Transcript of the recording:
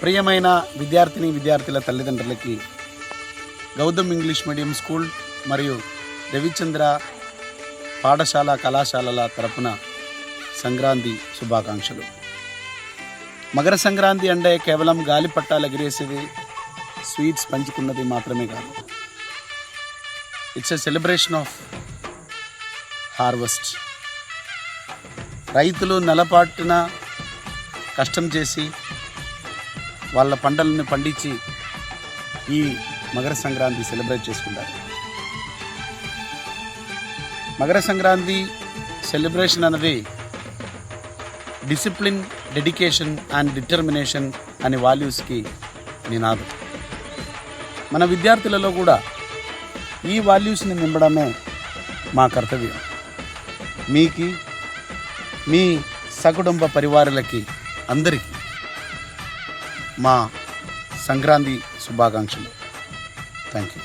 ప్రియమైన విద్యార్థుల తల్లిదండ్రులకి గౌతమ్ ఇంగ్లీష్ మీడియం స్కూల్ మరియు రవిచంద్ర పాఠశాల కళాశాలల తరపున సంక్రాంతి శుభాకాంక్షలు. మకర సంక్రాంతి అంటే కేవలం గాలిపటాలు ఎగిరేసేది, స్వీట్స్ పంచుకున్నది మాత్రమే కాదు. It's a celebration of harvest. రైతులు నెలపాటున కష్టం చేసి వాళ్ళ పంటలను పండించి ఈ మకర సంక్రాంతి సెలబ్రేట్ చేసుకుంటారు. మకర సంక్రాంతి సెలబ్రేషన్ అనేది డిసిప్లిన్, డెడికేషన్ అండ్ డిటర్మినేషన్ అనే వాల్యూస్కి నినాదం. మన విద్యార్థులలో కూడా ఈ వాల్యూస్ని నింపడమే మా కర్తవ్యం. మీకు, మీ సకుటుంబ పరివారులకి అందరికీ మా సంక్రాంతి శుభాకాంక్షలు. Thank you.